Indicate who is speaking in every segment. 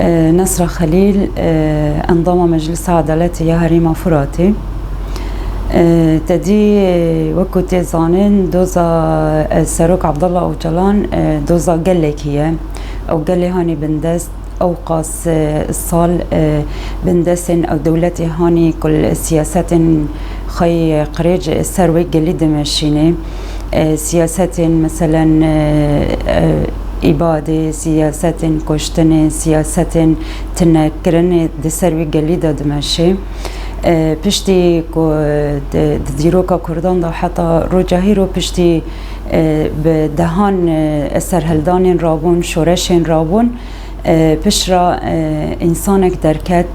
Speaker 1: نصر خليل انضم مجلس عدالة هريمة فراتي تدي وكوتي زانين دوزا ساروك عبد الله اوجلان دوزا قلكية او قلي هاني بندست او قاس الصال بندسن او دولتي هاني كل سياسات خي قريج سروي قلي دمشيني سياسات مثلا إبادة سياسات كشتنة سياسات تنكرن دسروي قليدة دمشي بشتي ديروكا كردان دا حتى روجاهيرو بشتي بدهان أسر هلدانين رابون شورشين رابون بشرا إنسانك دركت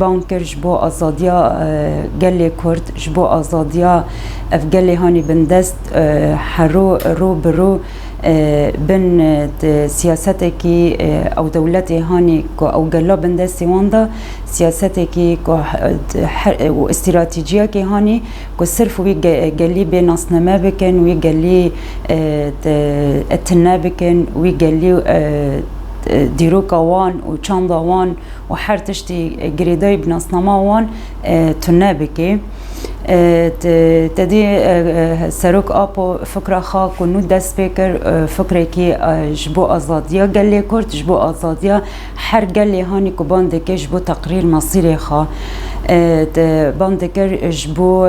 Speaker 1: بانكر جبو آزادیا گلی کرد جبو آزادیا اف گلی هانی بندست حرو رو برو بن سیاستی کی او دولتی هانی او گلا بندستی واندا سیاستی کی و استراتیجیا کی هانی کو صرف وی گلی به ناسنامه بکن وی گلی اتنا بکن وی گلی دیروکا وان و چاندا وان و هر تشتی گریدای بناسنامه وان تنه بکی تدي سروك آبو فكرة خاك ونو دست بكر فكرة كي جبو آزادية قال كرت جبو آزادية حر قال هاني كو باندكر جبو تقرير مصيري خا باندكر جبو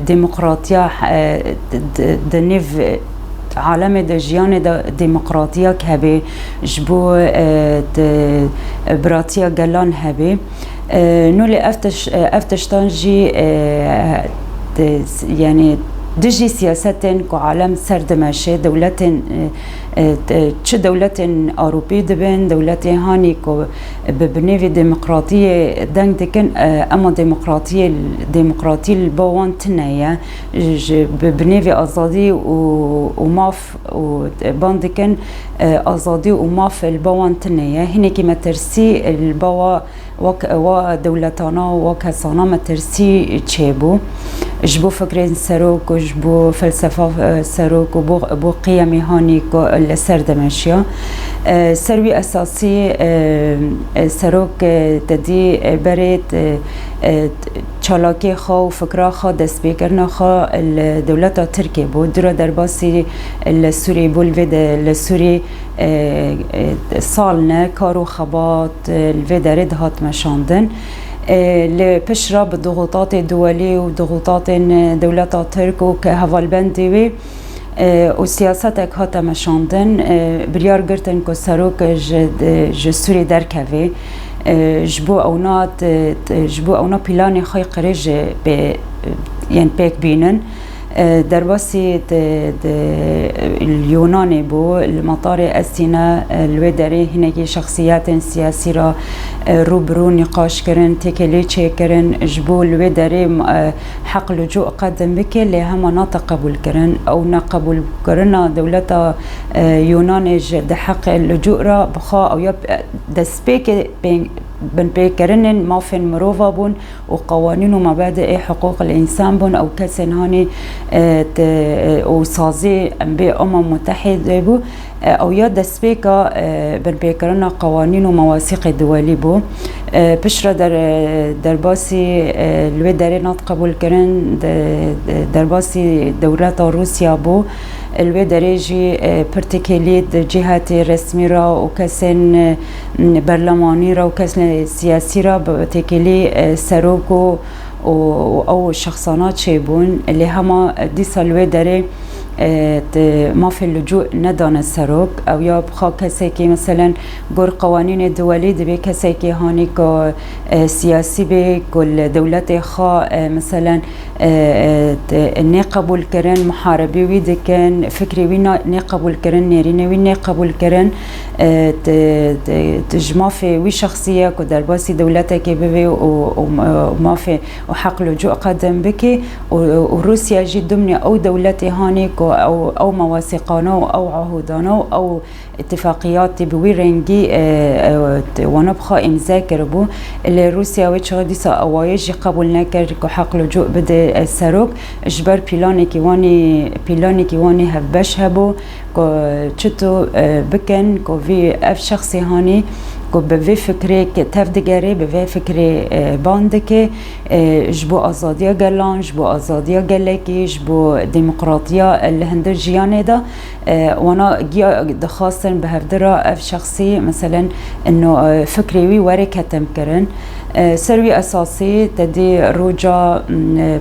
Speaker 1: ديمقراطية دنيف عالم دجيان ديمقراطية كهبي جبو براتية قلان هبي نولي افتشتانجي يعني دجي سياستين كعالم سرد ماشي دولتين تش دولتين أوروبي دبن دولتين هاني كو ببنيفي ديمقراطية دنگ دكن أما ديمقراطية البوان تنايا ببنيفي أزادي وماف وباندكن أزادي وماف البوان تنايا هني كما ترسي البوا ودولتانا وكسانا ما ترسي تشيبو جبو فكرين سروك وجبو فلسفة سروك وبو قيمي هاني السرد ماشية سروي أساسي سروك تدي بريد چالاکی خو فکر خو دست بکرنا خو الدولت ترکیه بود در درباسی السوری بولوید السوری سالنه کارو خبات الودرد هات مشاندن لپشرا بضغوطات دولي وضغوطات دولت ترک و که هوالبندی وی و سیاستک هات مشاندن بریار گرتن که سروک جسوری درکوی جبو اونا پیلانی خواهی قریج یعنی پیک بینن درباسی اليوناني بو المطار أسينا الودري هناك شخصيات سياسية را روبرو نقاش كرن تكلي كرن جبو الودري حق لجوء قدم بك اللي هم مناطق قبول كرن أو نقبول كرنا دولة يوناني ده حق اللجوء را بخا أو يب دسبيك بن بيكرن ما فين مروفا بون وقوانين ومبادئ حقوق الإنسان بون أو كسن هاني وصازي بأمم متحدة بو أو يا دسبيكا بن بيكرنا قوانين ومواثيق دولي بو بشرة درباسي الوداري نتقبل كرن درباسي دولة روسيا بو الوداري جي برتكليت جهات رسمي را وكسن برلماني را وكسن سياسي را بتكلي سروكو أو شخصانات شيبون اللي هما ديسا الوداري ما في اللجوء ندان السروك أو يبقى كسيكي مثلا قر قوانين الدولي دبي كسيكي هاني سياسي بي كل دولة خا مثلا نقبل كرن محاربي ويد كان فكري وين نقبل كرن نيرين وين نقبل كرن تجمع في وي شخصية كدرباسي دولتك بي وما في وحق لجوء قدم بكي وروسيا جي ضمن أو دولتي هاني أو مواثيقنا أو عهودنا أو اتفاقيات بويرنجي ونبخا امزاكر بو اللي روسيا وتشغديسا اوايج قبول نكر حق لجوء بده السروك اجبر بيلاني كيواني هبش هبو كو تشتو بكن كو في اف شخصي هاني کو به فکری که تفدگری به فکری باندکه جبو آزادیا گلان جبو آزادیا گلکی جبو دموکراتیا الهند جیانه دا وانا گیا دخواستن به هفدرا اف شخصی مثلا انه فکری وی وری کتم کرن سروی اساسی تدی روجا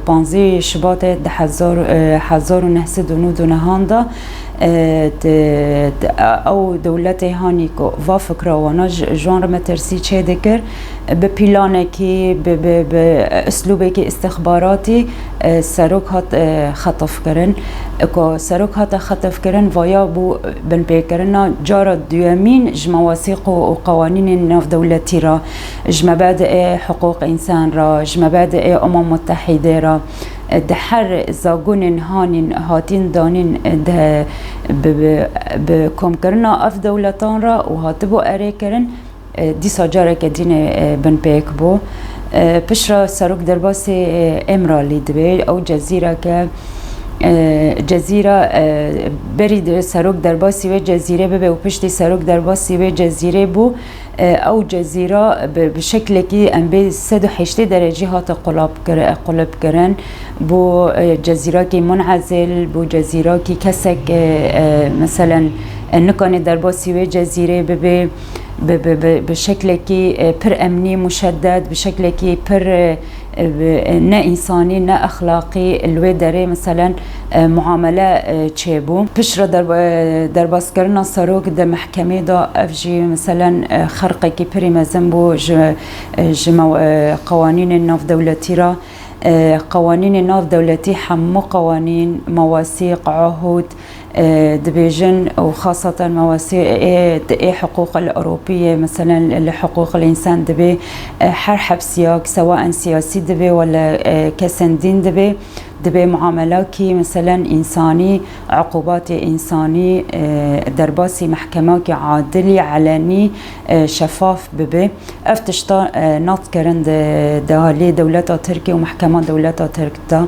Speaker 1: 15 شباط 1999 دا او دولت هانی کو و فکر وانا جان مترسی چه دکر به پیلانه کی به اسلوبی کی استخباراتی سروک هات خطف کرن کو سروک هات خطف کرن و یا بو بن پیکرنا جار دوامین جمواثیق و قوانین ناف دولتی را مبادئ حقوق انسان را مبادئ متحده را ده هر زاگون هانین هاتین دانین ده به کم کرنا اف دولتان را و هاتبو اره کرن دی ساجاره که دین بن پیک بو پشرا سروک درباس امرالی دبی او جزیره که جزیره برید سروک درباسی و جزیره به و پشتی سروک درباسی و جزیره بو او جزیره به شکلی که ام به 180 درجه هات قلب کرن بو جزیره که منعزل بو جزیره که کسک مثلا نکانی درباسی و جزیره به شکلی که پر امنی مشدد به شکلی که پر نه انسانی نه اخلاقی الوی داره مثلا معامله چه بو پشرا درباس کردن سروک در محکمه دا افجی مثلا خرقی که پری مزن بو قوانین ناف دولتی را قوانین ناف دولتی همو قوانین مواثیق عهود دبيجن وخاصة مواثيق حقوق الأوروبية مثلا لحقوق الإنسان دبي حر حبسياك سواء سياسي دبي ولا كسندين دبي معاملاتي مثلا إنساني عقوبات إنساني درباسي محكمة عادلي علني شفاف ببي افتشتا ناط كرند دهالي دولتا تركيا ومحكمة دولتا تركتا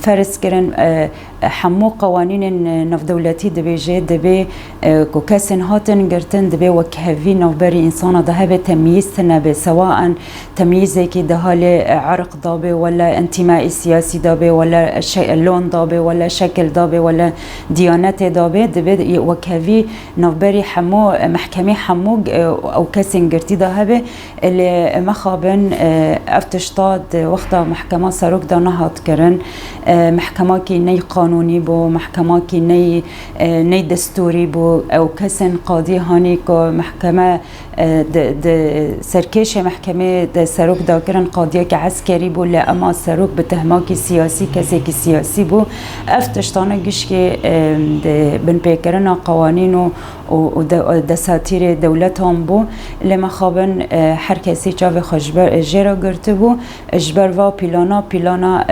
Speaker 1: فرس كرن حمو قوانين نف دولتي دبي كوكاسن هاتن قرتن دبي وكهفي نوبري إنسان ده تمييز تنبي سواء تمييزي كي دهالي عرق دابي ولا انتماء سياسي دابي ولا لون دابي ولا شكل دابي ولا ديانات دبي وكهفي نوبري حمو محكمة حمو أو كاسن قرتي ده اللي مخابن افتشتاد وقتا محكمة سروك دا نهات كرن محكمة كي ني قانوني بو محكمة كي ني دستوري بو او كسن قاضي هاني كو محكمة سركيش محكمة سروك دا كرن قاضي كي عسكري بو لا اما سروك بتهماكي سياسي كسي كي سياسي بو افتشتانا جيش كي بن بيكرنا قوانين ودساتير دولتهم بو لما خابن هر کسی چاوی خجبر جرا گرته بو اجبر و پیلانا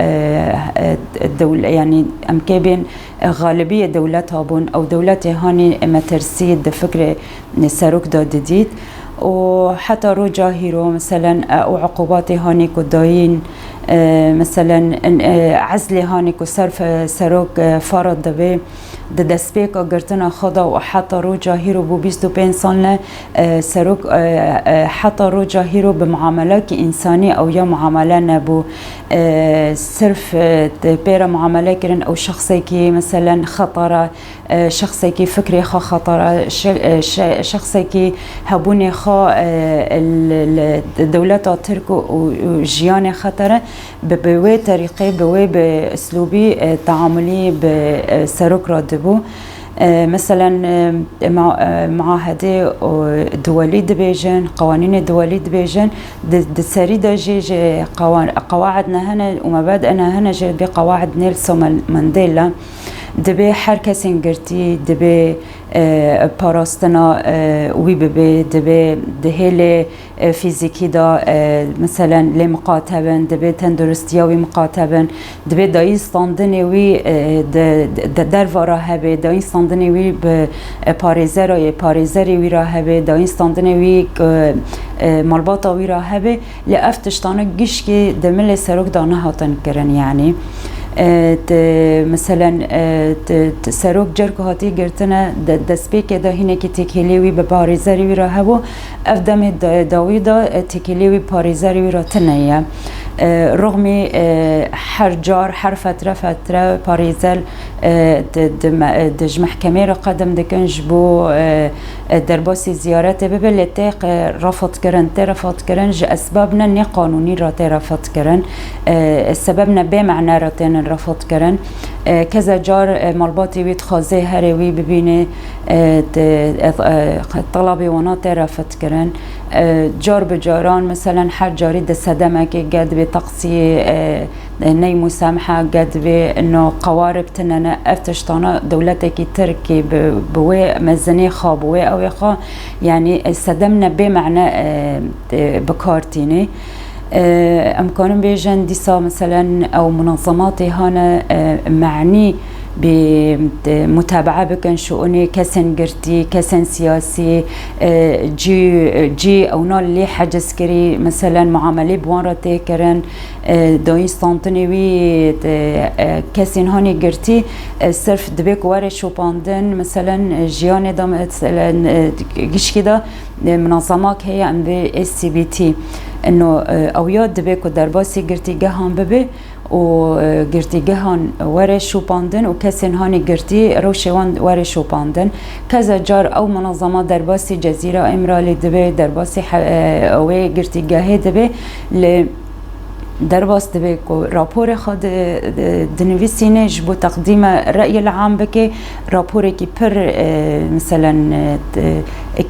Speaker 1: دول يعني امكابين غالبية دولتها بون او دولت هاني مترسيد ده فكر سروك دا ديد وحتى رو جاهيرو مثلا او عقوبات هاني كداين مثلا عزل هاني كصرف سروك فرض دبي د دسپیکا گرتنا خدا و حتی رو جاهیرو بو 25 سال سروک حتی رو جاهیرو به معاملات انسانی او یا معامله نبو صرف بيرا معامله کرن او شخصی که مثلا خطره شخصی که فکری خا خطره شخصی که هبون خا دولت ترک و جیان خطره به وی طریقه به وی به اسلوبی تعاملی به سروک را دبو مثلا معاهده دولي دبيجن قوانين دولي دبيجن دسري دجيج قواعدنا هنا ومبادئنا هنا بقواعد نيلسون مانديلا دبي هر کسی گرتی دبي باراستنا وی ببي دبي دهيل فيزيكي دا مثلا لمقاتبن دبي تندرستيا وي مقاتبن دبي داي ستاندني وي در ورا هبه داي ستاندني وي باريزرا باريزري وي راهبه داي ستاندني وي مالباطا وي راهبه لافتشتانه گشكي دمل سروك دانه هاتن کرن يعني مثلا سروک جرک هاتی گرتنه دسپیک دا هینه که تکیلیوی به پاریزری وی را هبو افدم داوی دا تکیلیوی پاریزری وی را تنیه رغم هر جار هر فتره پاریزل دج محکمه را قدم دکن جبو درباسی زیارت ببل تیق رفض کرن ج اسباب نه قانونی را رفض کرن السبب نه به معنی را تن رفض کرن کذا جار مالباتی وید خوازه هروی ببینه طلبی ونات رفض کرن جار بجاران مثلا هر جاری د صدمه که قد به تقصی نی مسامحه قد به انه قوارب تننا افتشتانا دولتك تركي بوي مزني خابوي او يخا يعني صدمنا بمعنى بكارتيني امكانم بيجن ديسا مثلا او منظمات هانا معني بمتابعة بكن شؤوني كسن قرتي كسن سياسي جي او نال لي حجز كري مثلا معاملة بوانرتي كرن داين ستانتنيوي كسن هاني قرتي صرف دبيك واري شوباندن مثلا جياني دا مثلا جيش كده منظمات هي ام بي اس سي بي تي انه او ياد دبيك درباسي قرتي جهان ببي و گرتی گهان وره شوپاندن و کسین هانی گرتی روشوان وره شوپاندن کذا جار او منظمات درباسی جزیره امرالی دبه درباسی اوه گرتی گهه دبه درباس دبه راپور خود دنویسینه جبو تقدیم رأی العام بکه راپوره کی پر مثلا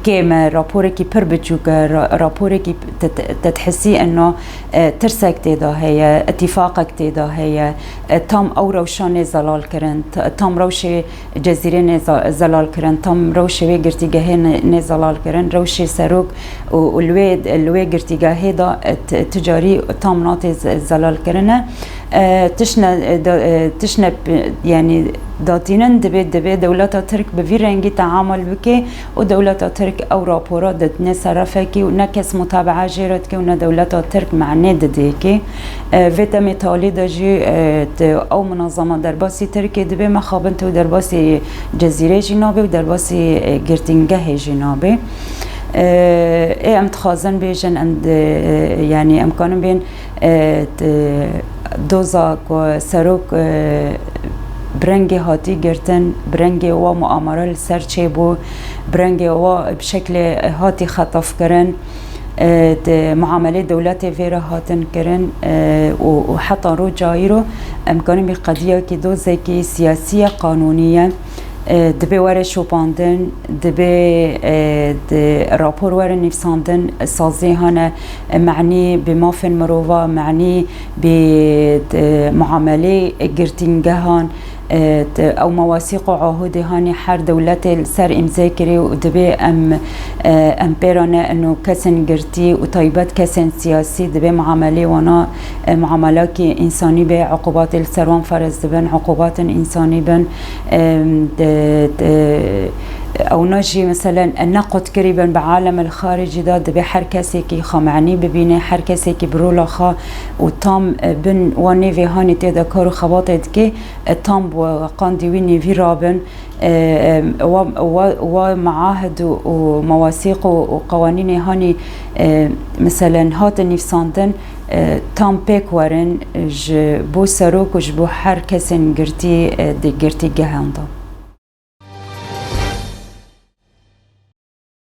Speaker 1: كيما رابورك بر بتشوكا رابورك تتحسي انه ترسك تيدا هي اتفاقك تيدا هي تام او روشان زلال كرن تام روشي جزيره زلال كرن تام روشي ويغرتي جهه زلال كرن روشي سروك والوي غرتي جهه دا تجاري تام نات زلال كرن تشنا يعني داتينن دبي دولتا ترك بفي رنگي تعامل بكي ودولتا ترك او راپورا دتنه صرفكي ونكس متابعه جيرت كي ون دولتا ترك معنى دديكي فيتا ميتالي دجي او منظمه درباسي تركي دبي مخابنت درباسي جزيره جنابي ودرباسي گرتنگه جنابي اي ام تخازن بيجن اند يعني امكانم بين دوزا و سروك برنگی هاتی گرتن برنگی و مؤامره سر چه بو برنگی و بشکل هاتی خطف کرن معامله دولت ویرا هاتن کرن و حتی رو جایرو امکانی قضیه که دوزه که سیاسی قانونیه دبی وره شوپاندن دبی راپور وره نفساندن سازی هانه معنی بمافن مروفا معنی بمعامله گرتینگه هان او مواثيق وعهود هاني حر دولت سر امزاكري ودبي ام بيرانا انه كسن قرتي وطيبات كسن سياسي دبي معاملي وانا معاملات انساني بعقوبات السروان فرز دبن عقوبات انساني بن او نجي مثلا النقد قريبا بعالم الخارجي ده دبي هر كسي كي خمعني ببينه هر كسي كي برولا خا وتام بن ونيفي هاني تدا كارو خباطت كي تام وقاندي ويني في رابن ومعاهد ومواثيق وقوانين هاني مثلا هات نفساندن تام بيك ورن بو سروك وجبو هر كسن قرتي دي قرتي جهاندا